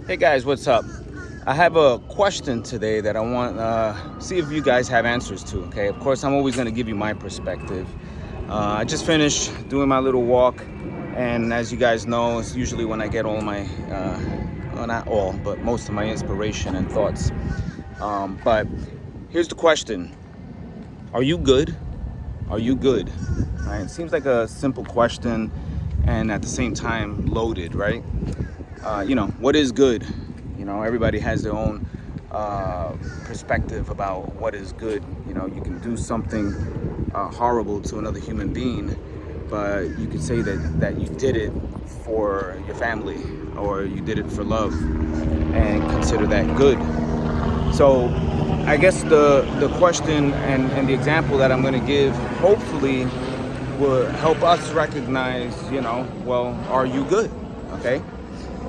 Hey guys, what's up? I have a question today that I want see if you guys have answers to. Okay, of course, I'm always going to give you my perspective. I just finished doing my little walk, and as you guys know, it's usually when I get all my, well, not all, but most of my inspiration and thoughts. But here's the question: Are you good? Are you good? Right? It seems like a simple question, and at the same time loaded, right? What is good? Everybody has their own perspective about what is good. You can do something horrible to another human being, but you could say that you did it for your family or you did it for love and consider that good. So I guess the question and the example that I'm going to give hopefully will help us recognize, well, are you good? Okay.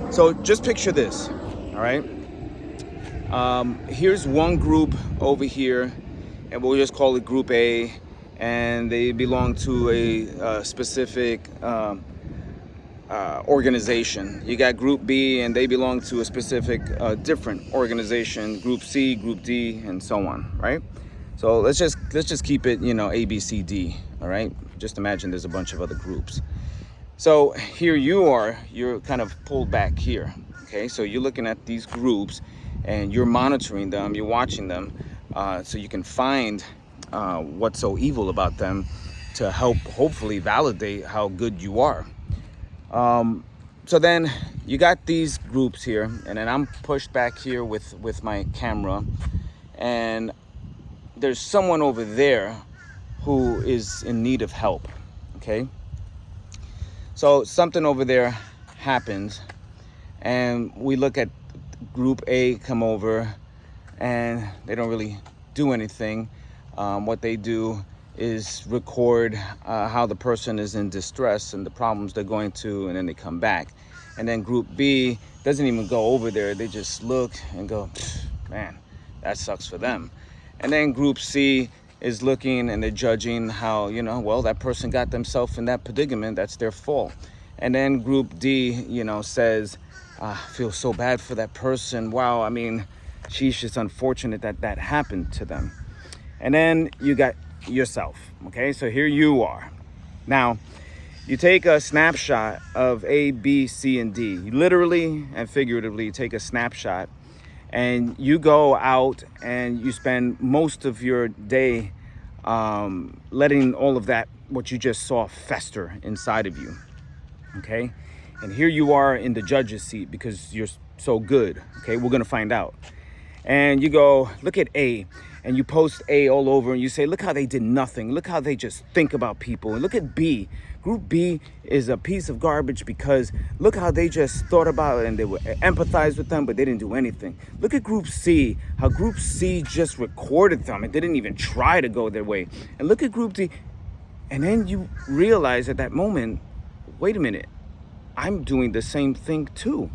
So just picture this, all right? Here's one group over here, and we'll just call it Group A, and they belong to a specific organization. You got Group B, and they belong to a specific different organization. Group C, Group D, and so on, right? So let's just keep it, A, B, C, D, all right? Just imagine there's a bunch of other groups. So here you're kind of pulled back here, okay? So you're looking at these groups and you're monitoring them, you're watching them, so you can find what's so evil about them to help hopefully validate how good you are. So then you got these groups here, and then I'm pushed back here with my camera, and there's someone over there who is in need of help, okay? So something over there happens, and we look at Group A come over, and they don't really do anything. What they do is record how the person is in distress and the problems they're going to, and then they come back. And then Group B doesn't even go over there. They just look and go, man, that sucks for them. And then Group C is looking and they're judging how, well, that person got themselves in that predicament. That's their fault. And then Group D, says, I feel so bad for that person. Wow, I mean, she's just unfortunate that happened to them. And then you got yourself, okay? So here you are. Now, you take a snapshot of A, B, C, and D. You literally and figuratively take a snapshot, and you go out and you spend most of your day letting all of that, what you just saw, fester inside of you, okay? And here you are in the judge's seat because you're so good, okay? We're gonna find out. And you go, look at A, and you post A all over, and you say, look how they did nothing. Look how they just think about people. And look at B. Group B is a piece of garbage because look how they just thought about it and they would empathize with them, but they didn't do anything. Look at Group C, how Group C just recorded them and they didn't even try to go their way. And look at Group D. And then you realize at that moment, wait a minute, I'm doing the same thing too.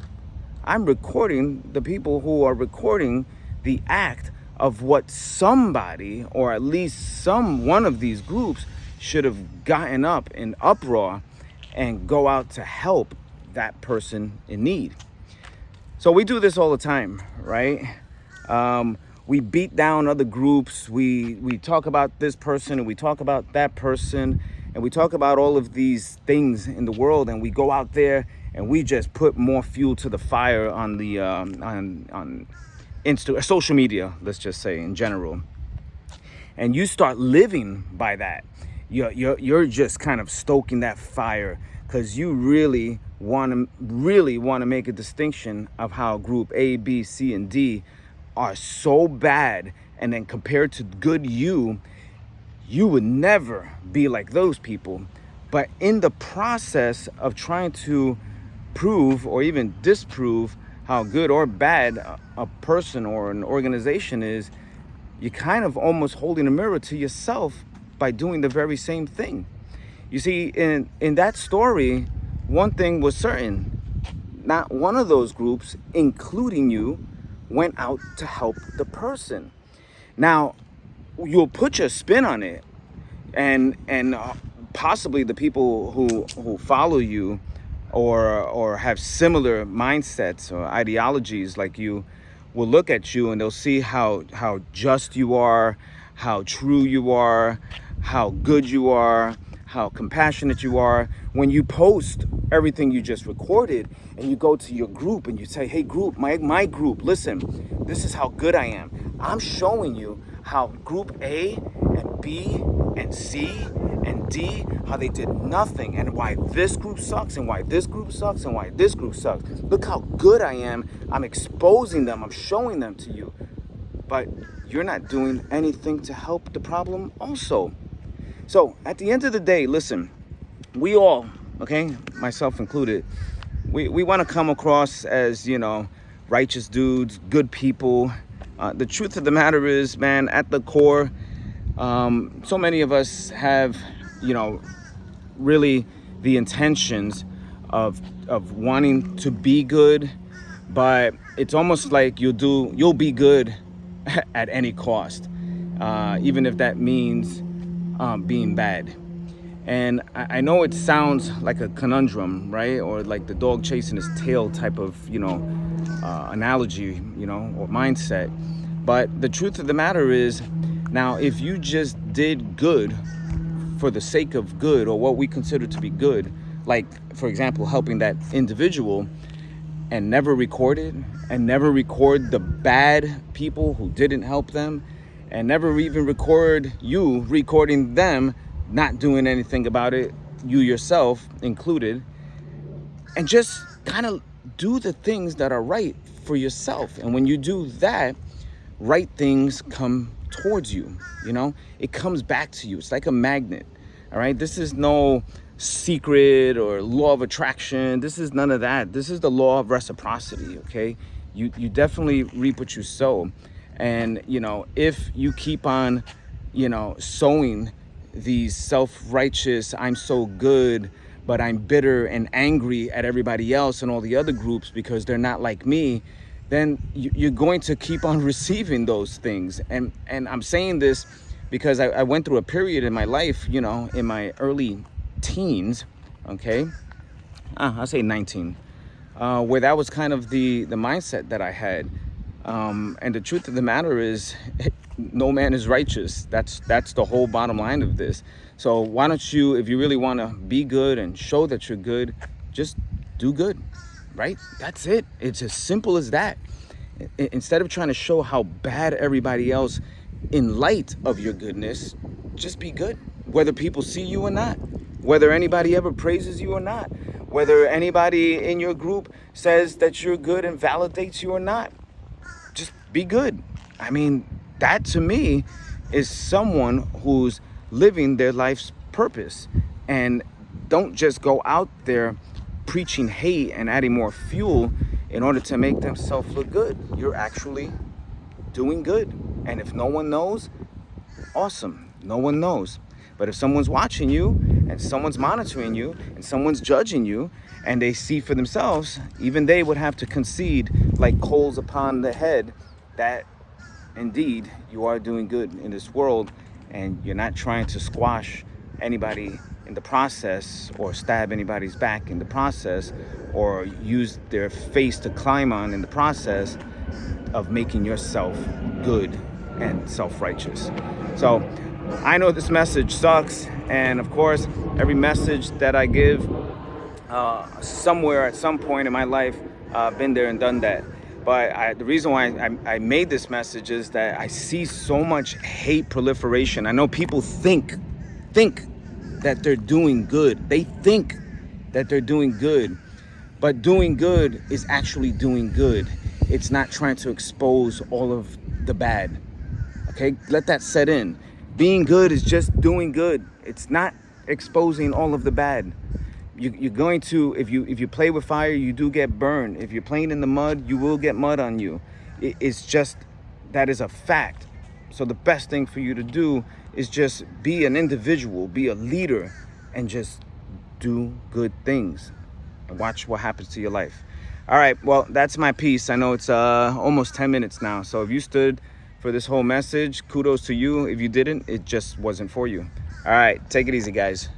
I'm recording the people who are recording the act of what somebody, or at least one of these groups, should have gotten up in uproar and go out to help that person in need. So we do this all the time, right? We beat down other groups. We talk about this person and we talk about that person, and we talk about all of these things in the world, and we go out there and we just put more fuel to the fire on the on social media, let's just say, in general. And you start living by that. You're just kind of stoking that fire because you really want to make a distinction of how Group A, B, C, and D are so bad, and then compared to good you would never be like those people. But in the process of trying to prove or even disprove how good or bad a person or an organization is, you're kind of almost holding a mirror to yourself by doing the very same thing. You see, in that story, one thing was certain. Not one of those groups, including you, went out to help the person. Now, you'll put your spin on it, and possibly the people who follow you or have similar mindsets or ideologies like you will look at you and they'll see how just you are, how true you are, how good you are, how compassionate you are. When you post everything you just recorded and you go to your group and you say, hey group, my group, listen, this is how good I am. I'm showing you how group A and B and C and D, how they did nothing, and why this group sucks, and why this group sucks, and why this group sucks. Look how good I am. I'm exposing them. I'm showing them to you. But you're not doing anything to help the problem also. So at the end of the day, listen, we all, okay, myself included, we want to come across as, you know, righteous dudes, good people. The truth of the matter is, man, at the core, so many of us have, you know, really the intentions of wanting to be good, but it's almost like you'll be good at any cost, even if that means being bad. And I know it sounds like a conundrum, right? Or like the dog chasing his tail type of, you know, analogy, you know, or mindset. But the truth of the matter is, now, if you just did good for the sake of good, or what we consider to be good, like, for example, helping that individual, and never recorded, and never record the bad people who didn't help them, and never even record you recording them not doing anything about it, you yourself included, and just kind of do the things that are right for yourself. And when you do that, right things come towards you, you know, it comes back to you. It's like a magnet. All right, this is no secret or law of attraction. This is none of that. This is the law of reciprocity. Okay, you definitely reap what you sow. And you know, if you keep on, you know, sowing these self-righteous, I'm so good, but I'm bitter and angry at everybody else and all the other groups because they're not like me, then you're going to keep on receiving those things. And I'm saying this because I went through a period in my life, you know, in my early teens, okay, I'll say 19, where that was kind of the mindset that I had. And the truth of the matter is, no man is righteous. That's the whole bottom line of this. So why don't you, if you really want to be good and show that you're good, just do good, right? That's it. It's as simple as that. Instead of trying to show how bad everybody else in light of your goodness, just be good. Whether people see you or not, whether anybody ever praises you or not, whether anybody in your group says that you're good and validates you or not, just be good. I mean, that to me is someone who's living their life's purpose. And don't just go out there preaching hate and adding more fuel in order to make themselves look good. You're actually doing good. And if no one knows, awesome, no one knows. But if someone's watching you and someone's monitoring you and someone's judging you and they see for themselves, even they would have to concede like coals upon the head that indeed you are doing good in this world, and you're not trying to squash anybody in the process or stab anybody's back in the process or use their face to climb on in the process of making yourself good and self-righteous. So I know this message sucks, and of course every message that I give somewhere at some point in my life, been there and done that. But the reason why I made this message is that I see so much hate proliferation. I know people think that they're doing good. They think that they're doing good, but doing good is actually doing good. It's not trying to expose all of the bad. Okay, let that set in. Being good is just doing good. It's not exposing all of the bad. You're going to, if you play with fire, you do get burned. If you're playing in the mud, you will get mud on you. It's just, that is a fact. So the best thing for you to do is just be an individual, be a leader, and just do good things and watch what happens to your life. All right, well, that's my piece. I know it's almost 10 minutes now. So if you stood for this whole message, kudos to you. If you didn't, it just wasn't for you. All right, take it easy, guys.